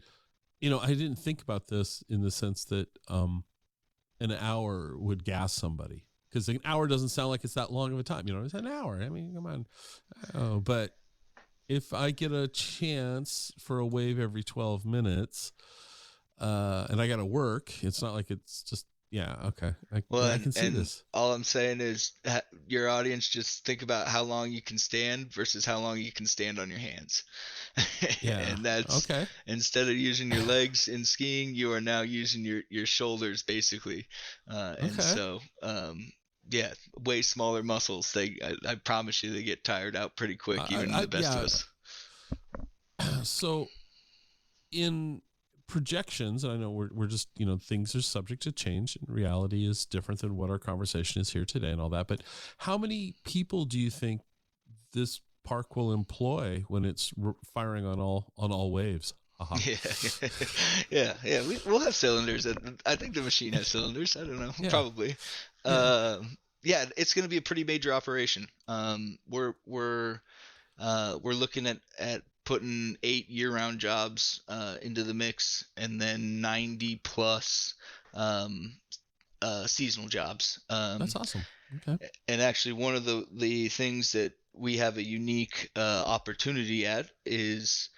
I didn't think about this in the sense that an hour would gas somebody, because an hour doesn't sound like it's that long of a time. It's an hour. I mean, come on. Oh, but if I get a chance for a wave every 12 minutes, and I got to work, it's not like it's just, yeah, okay. Well, I can see and this. all I'm saying is your audience, just think about how long you can stand versus how long you can stand on your hands. Yeah. And that's, Okay. instead of using your legs in skiing, you are now using your shoulders basically. And Okay. so, yeah, way smaller muscles. I promise you, they get tired out pretty quick, even the best of Yeah. us. So in projections, and I know we're just, things are subject to change and reality is different than what our conversation is here today and all that. But how many people do you think this park will employ when it's firing on all waves? Aha. Yeah, yeah. We'll have cylinders. I think the machine has cylinders. I don't know, Yeah. probably. Yeah. Yeah, it's going to be a pretty major operation. We're looking at putting 8 year-round jobs into the mix, and then 90 plus um, seasonal jobs. That's awesome. Okay. And actually, one of the things that we have a unique opportunity at is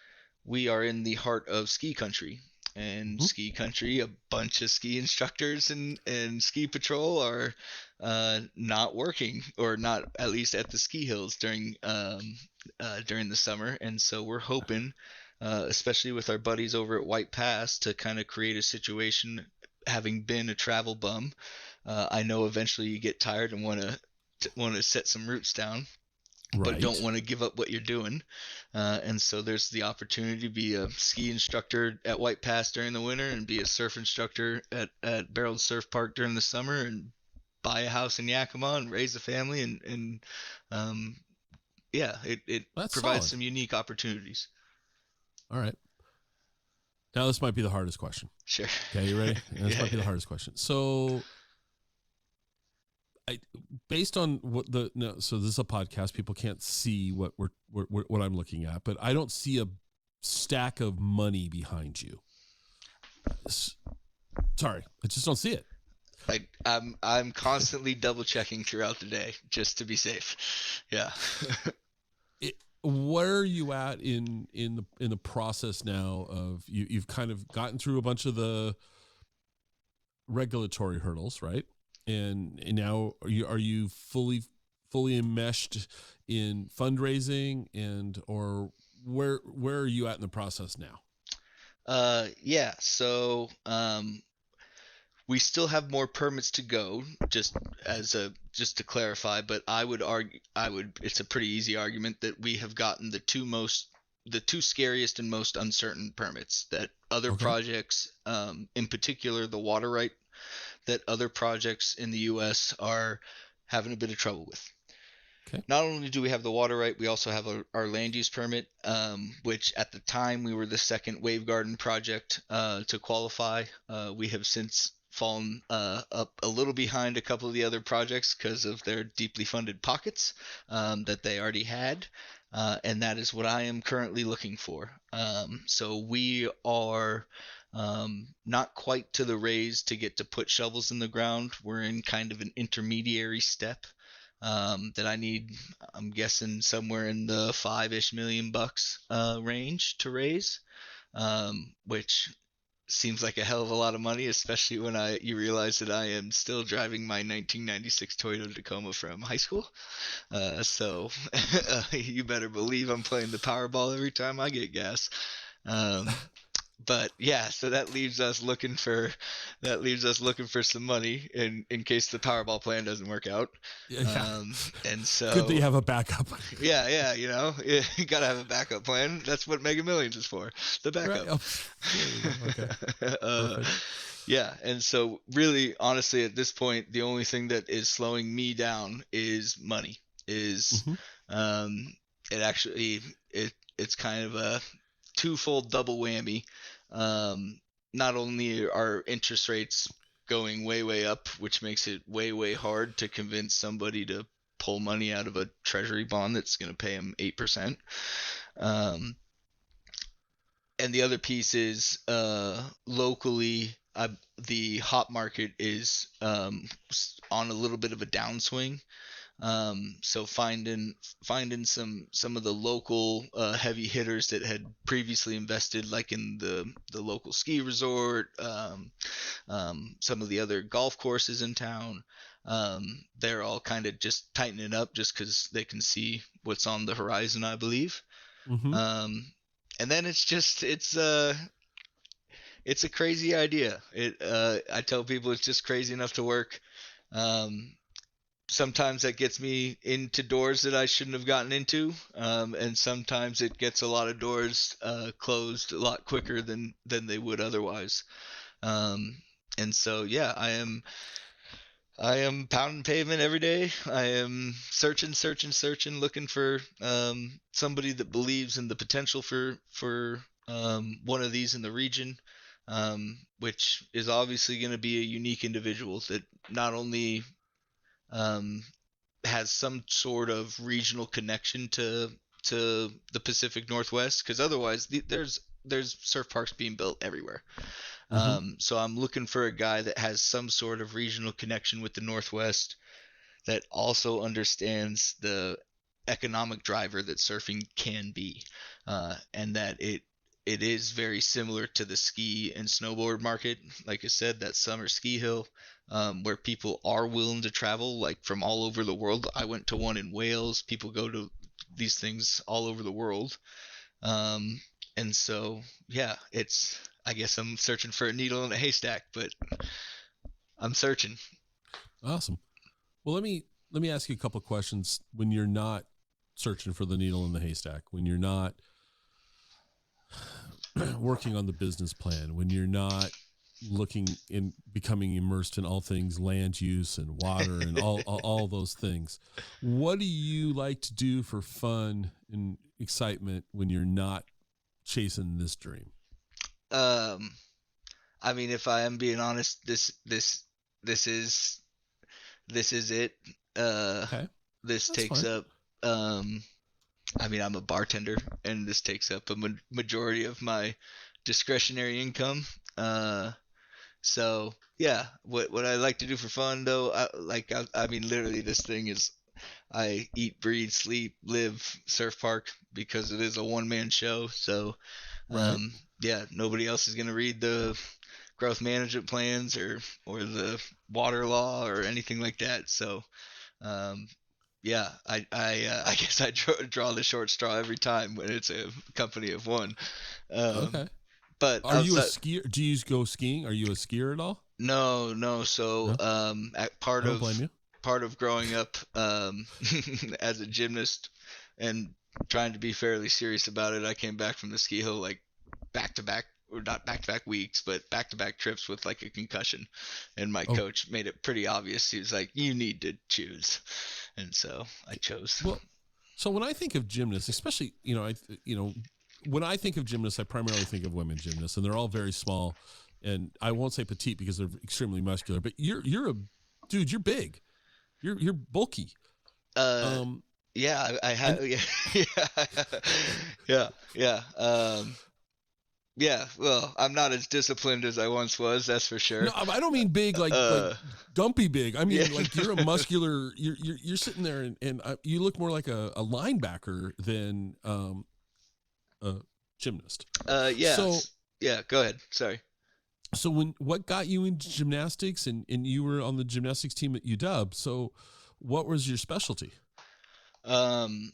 we are in the heart of ski country. And Mm-hmm. ski country, a bunch of ski instructors and ski patrol are not working, or not at least at the ski hills during the summer. And so we're hoping, especially with our buddies over at White Pass, to kind of create a situation. Having been a travel bum, I know eventually you get tired and want to set some roots down, but don't Right. want to give up what you're doing. And so there's the opportunity to be a ski instructor at White Pass during the winter, and be a surf instructor at Barrel Surf Park during the summer, and buy a house in Yakima and raise a family. And yeah, it That's provides solid. some unique opportunities. All right. Now this might be the hardest question. Sure. Okay, you ready? This Yeah, might be the yeah. hardest question. So based on what so this is a podcast. People can't see what I'm looking at, but I don't see a stack of money behind you. Sorry, I just don't see it. I'm constantly double checking throughout the day just to be safe. Yeah. Where are you at in the process now of you've kind of gotten through a bunch of the regulatory hurdles, right? And now are you fully enmeshed in fundraising, and or where are you at in the process now? Yeah. So we still have more permits to go, just to clarify. But I would argue, it's a pretty easy argument that we have gotten the two scariest and most uncertain permits that other Okay. projects, in particular the water right, that other projects in the U.S. are having a bit of trouble with. Okay. Not only do we have the water right, we also have our land use permit, which at the time we were the second wave garden project to qualify. We have since fallen up a little behind a couple of the other projects because of their deeply funded pockets that they already had. And that is what I am currently looking for. So we are not quite to the raise to get to put shovels in the ground. We're in kind of an intermediary step that I need. I'm guessing somewhere in the $5-ish million range to raise, which seems like a hell of a lot of money, especially when you realize that I am still driving my 1996 Toyota Tacoma from high school. So you better believe I'm playing the Powerball every time I get gas. But yeah, so that leaves us looking for some money in case the Powerball plan doesn't work out. Yeah. And so Good that you have a backup. yeah, you gotta have a backup plan. That's what Mega Millions is for, the backup. Right. Oh, okay. Perfect. Yeah, and so really, honestly, at this point, the only thing that is slowing me down is money. It actually it's kind of a twofold double whammy. Not only are interest rates going way up, which makes it way hard to convince somebody to pull money out of a treasury bond that's going to pay them 8%. And the other piece is locally, the hop market is on a little bit of a downswing. So finding some of the local heavy hitters that had previously invested, like in the local ski resort, some of the other golf courses in town, they're all kind of just tightening up just because they can see what's on the horizon, I believe. Mm-hmm. And then it's a crazy idea. I tell people it's just crazy enough to work. Sometimes that gets me into doors that I shouldn't have gotten into, and sometimes it gets a lot of doors closed a lot quicker than they would otherwise. And so yeah, I am pounding pavement every day. I am searching, looking for somebody that believes in the potential for one of these in the region, which is obviously going to be a unique individual that not only has some sort of regional connection to the Pacific Northwest, because otherwise there's surf parks being built everywhere. So I'm looking for a guy that has some sort of regional connection with the Northwest, that also understands the economic driver that surfing can be, and that it is very similar to the ski and snowboard market. Like I said, that summer ski hill, where people are willing to travel, like from all over the world. I went to one in Wales. People go to these things all over the world. And so, yeah, I guess I'm searching for a needle in a haystack, but I'm searching. Awesome. Well, let me ask you a couple of questions. When you're not searching for the needle in the haystack, when you're not working on the business plan, when you're not looking in becoming immersed in all things land use and water and all those things, what do you like to do for fun and excitement when you're not chasing this dream? I mean, if I am being honest, this is it. Okay. This That's takes fine. up I mean, I'm a bartender, and this takes up a majority of my discretionary income. So yeah, what I like to do for fun though, I mean, literally, this thing is, I eat, breathe, sleep, live surf park, because it is a one-man show. So Right. yeah, nobody else is gonna read the growth management plans or the water law or anything like that. So um, yeah, I guess I draw the short straw every time when it's a company of one. Um, Okay. but Are you a outside, skier? Do you go skiing? Are you a skier at all? no. So No. I don't blame you. part of growing up as a gymnast and trying to be fairly serious about it, I came back from the ski hill like back to back, or not back to back weeks, but back to back trips with like a concussion. And my Oh, coach made it pretty obvious. He was like, "You need to choose," and so I chose. well, so when I think of gymnasts, especially, when I think of gymnasts, I primarily think of women gymnasts, and they're all very small. and I won't say petite because they're extremely muscular, but you're a dude. You're big. You're bulky. Uh, yeah, I And have, yeah, yeah, yeah, yeah. Well, I'm not as disciplined as I once was, that's for no, sure. I don't mean big like Uh, dumpy big. I yeah, mean like you're a muscular. You're sitting there and you look more like a linebacker than a gymnast. yeah, So yeah. Go ahead. Sorry. so what got you into gymnastics and you were on the gymnastics team at UW. So what was your specialty? Um,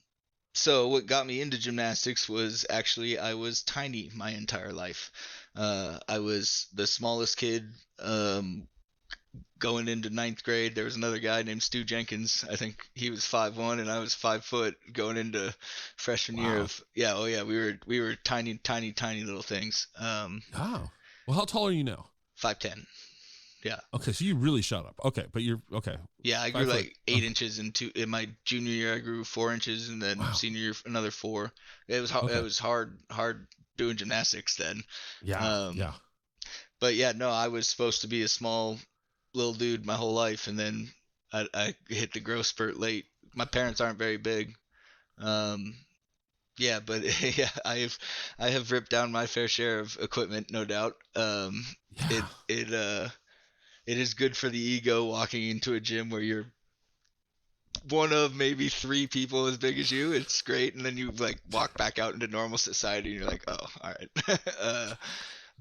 so what got me into gymnastics was actually I was tiny my entire life. I was the smallest kid. Going into ninth grade, there was another guy named Stu Jenkins. I think he was 5'1" and I was 5 foot going into freshman year Wow. of yeah, oh yeah, we were tiny, tiny, tiny little things. Oh. Well, how tall are you now? 5'10". Yeah. Okay, so you really shot up. Okay, but you're okay. Yeah, I grew 5 foot. like 8 inches in my junior year. I grew 4 inches, and then Wow. senior year another four. It was hard. It Okay. was hard doing gymnastics then. Yeah. Um, Yeah. but yeah, no, I was supposed to be a small little dude my whole life, and then I hit the growth spurt late. My parents aren't very big. Um, yeah, but yeah, I have ripped down my fair share of equipment, no doubt. It Yeah. it it is good for the ego walking into a gym where you're one of maybe three people as big as you. It's great, and then you like walk back out into normal society, and you're like, oh, all right.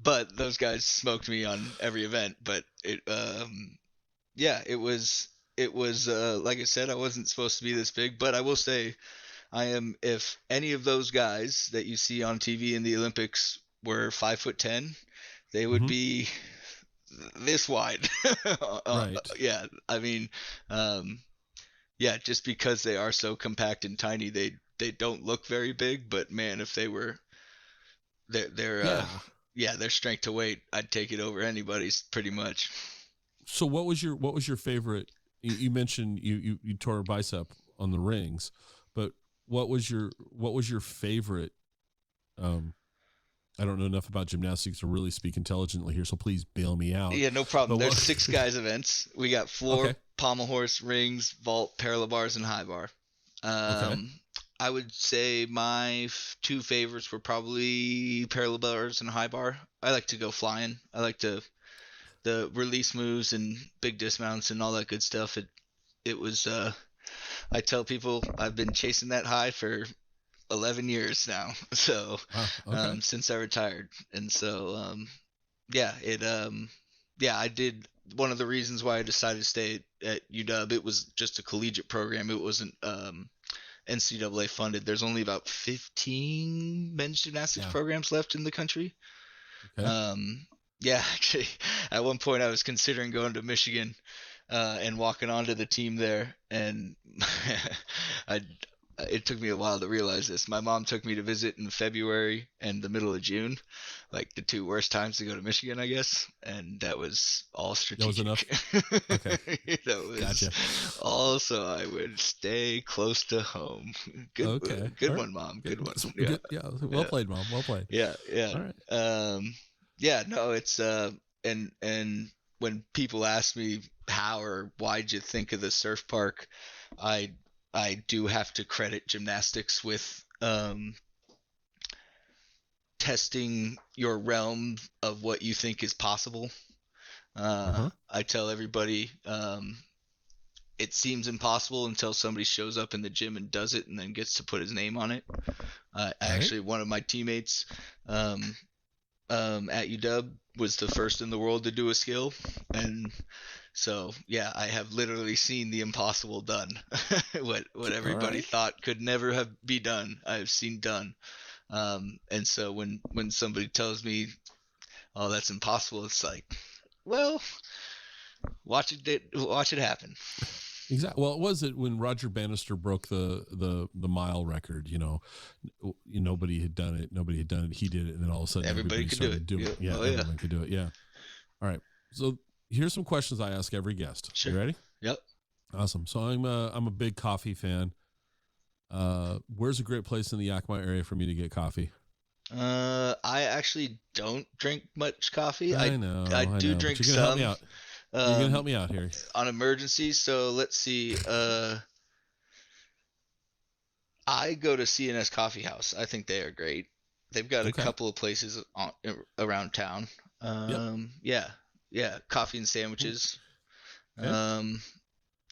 But those guys smoked me on every event. But yeah, it was like I said, I wasn't supposed to be this big, but I will say I am. If any of those guys that you see on TV in the Olympics were 5'10", they would Hmm. be this wide. Right. Yeah, I mean, um, yeah, just because they are so compact and tiny, they don't look very big. But man, if they were, they're Yeah. yeah, their strength to weight, I'd take it over anybody's pretty much. So what was your favorite? You mentioned you tore a bicep on the rings, but what was your favorite? Um, I don't know enough about gymnastics to really speak intelligently here, so please bail me out. Yeah, no problem. But There's what? six guys events. We got floor, Okay. pommel horse, rings, vault, parallel bars, and high bar. Okay. Um, I would say my two favorites were probably parallel bars and high bar. I like to go flying. I like the release moves and big dismounts and all that good stuff. It was I tell people I've been chasing that high for 11 years now. So Wow. Okay. since I retired, and so yeah, yeah, I did. One of the reasons why I decided to stay at UW, it was just a collegiate program. It wasn't NCAA funded. There's only about 15 men's gymnastics Yeah. programs left in the country. Okay. Um, yeah, actually, at one point I was considering going to Michigan and walking onto the team there, and I it took me a while to realize this. My mom took me to visit in February and the middle of June, like the two worst times to go to Michigan, I guess, and that was all That was enough. strategic. Okay. That was Gotcha. also I would stay close to home. Good, Okay. All good right. one, mom. Good Good. one. Yeah, Yeah. Well yeah, played, mom. Well played. yeah, yeah. All right. Yeah. No, it's and when people ask me how or why'd you think of the surf park, I I do have to credit gymnastics with testing your realm of what you think is possible. Uh huh. I tell everybody it seems impossible until somebody shows up in the gym and does it and then gets to put his name on it. I Right. actually, one of my teammates um, at UW was the first in the world to do a skill, and so yeah, I have literally seen the impossible done. What All everybody right. thought could never have be done, I've seen done. And so when somebody tells me, "Oh, that's impossible," it's like, well, watch it happen. Exactly. Well, it was it when Roger Bannister broke the mile record. Nobody had done it. Nobody had done it. He did it, and then all of a sudden, Everybody everybody could do it. started doing Yeah. it. Yeah, Oh yeah. everyone could do it. Yeah. All right. So here's some questions I ask every guest. Sure. You ready? Yep. Awesome. So I'm a big coffee fan. Where's a great place in the Yakima area for me to get coffee? I actually don't drink much coffee. I know, I do but drink you're gonna help me some out. You're gonna help me out here. on emergencies. So let's see. I go to CNS Coffee House. I think they are great. They've got a Okay. couple of places around town. Yep. Yeah, coffee and sandwiches. Okay. Um,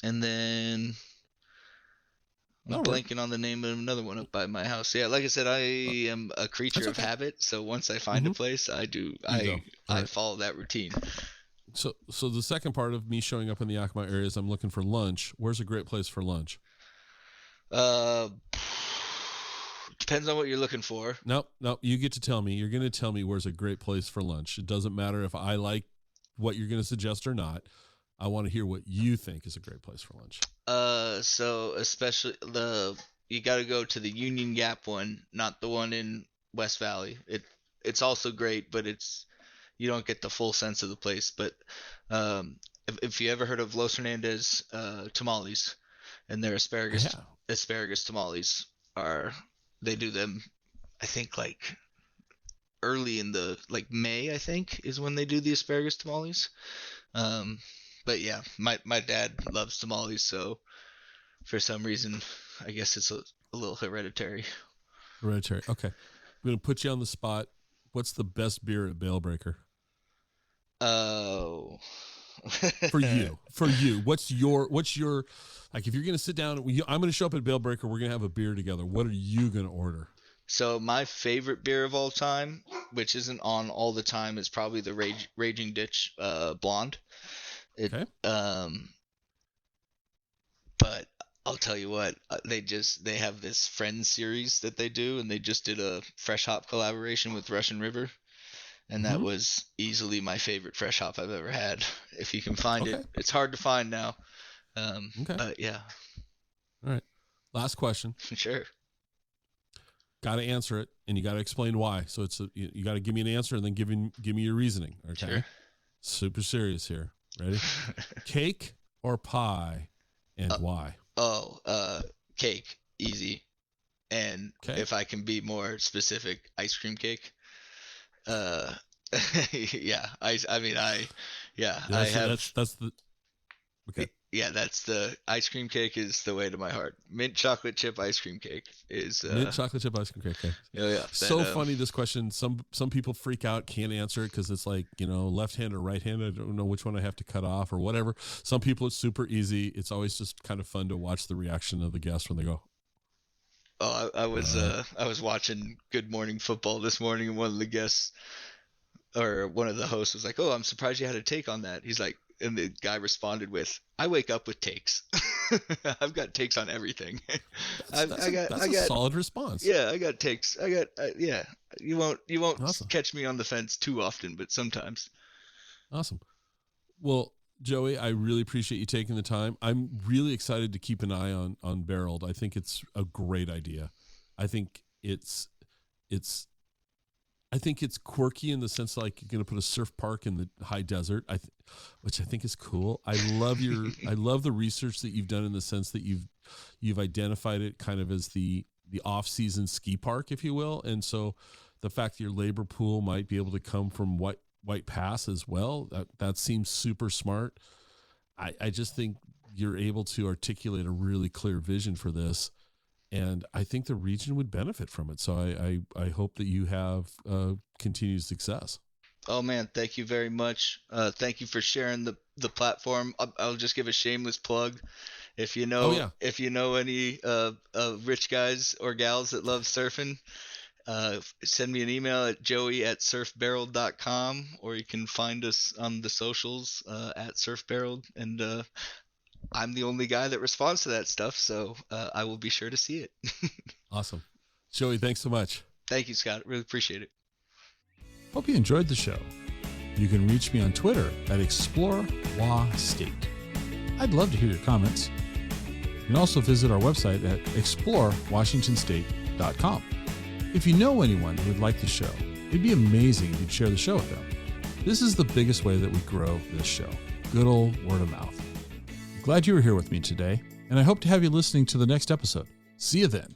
and then I'm That'll work. blanking on the name of another one up by my house. Yeah, like I said, I am a That's creature of okay. habit. So once I find a Mm-hmm. place, I do. You go. All I right. follow that routine. So the second part of me showing up in the Yakima area is I'm looking for lunch. Where's a great place for lunch? Uh, depends on what you're looking for. No, you get to tell me. You're going to tell me where's a great place for lunch. It doesn't matter if I like what you're going to suggest or not. I want to hear what you think is a great place for lunch. So especially you got to go to the Union Gap one, not the one in West Valley. It's also great, but you don't get the full sense of the place. But if you ever heard of Los Hernandez tamales and their Yeah. asparagus tamales they do them, I think like early in the like May, I think is when they do the asparagus tamales. Um, but yeah, my dad loves tamales, so for some reason, I guess it's a little hereditary. Hereditary. Okay. I'm going to put you on the spot. What's the best beer at Bale Breaker? Oh. For you. What's your like if you're going to sit down, I'm going to show up at Bale Breaker, we're going to have a beer together. What are you going to order? So my favorite beer of all time, which isn't on all the time, is probably the Raging Ditch Blonde. Okay. But I'll tell you what, they have this Friends series that they do, and they just did a fresh hop collaboration with Russian River, and that Mm-hmm. was easily my favorite fresh hop I've ever had. If you can find it, Okay. it's hard to find now. Okay. But yeah, All right. Last question. sure. Got to answer it, and you got to explain why. So you got to give me an answer and then give me your reasoning. Okay. Sure. Super serious here. Ready? Cake or pie, and Uh, why? Cake, easy. And Okay. if I can be more specific, ice cream cake. Uh, yeah, I have. That's the okay. Yeah, that's the ice cream cake is the way to my heart. Mint chocolate chip ice cream cake is Mint chocolate chip ice cream cake. Okay. oh yeah. So funny this question. Some people freak out, can't answer it because it's like left hand or right hand. I don't know which one I have to cut off or whatever. Some people it's super easy. It's always just kind of fun to watch the reaction of the guests when they go. Oh, I was watching Good Morning Football this morning, and one of the guests or one of the hosts was like, "Oh, I'm surprised you had a take on that." He's like, and the guy responded with, "I wake up with takes. I've got takes on everything. That's a solid response. Yeah, I got takes. Yeah. You won't Awesome. catch me on the fence too often, but sometimes." Awesome. Well, Joey, I really appreciate you taking the time. I'm really excited to keep an eye on Barreled. I think it's a great idea. I think it's quirky in the sense like you're going to put a surf park in the high desert, which I think is cool. I love the research that you've done in the sense that you've identified it kind of as the off-season ski park, if you will. And so the fact that your labor pool might be able to come from White Pass as well, that seems super smart. I just think you're able to articulate a really clear vision for this. And I think the region would benefit from it. So I hope that you have continued success. Oh man, thank you very much. Thank you for sharing the platform. I'll just give a shameless plug. If you know, Oh, yeah. if you know any rich guys or gals that love surfing, send me an email at joey@surfbarreled.com, or you can find us on the socials at surfbarreled. And I'm the only guy that responds to that stuff, so I will be sure to see it. Awesome. Joey, thanks so much. Thank you, Scott. Really appreciate it. Hope you enjoyed the show. You can reach me on Twitter at ExploreWaState. I'd love to hear your comments. You can also visit our website at explorewashingtonstate.com. If you know anyone who would like the show, it'd be amazing if you'd share the show with them. This is the biggest way that we grow this show. Good old word of mouth. I'm glad you were here with me today, and I hope to have you listening to the next episode. See you then.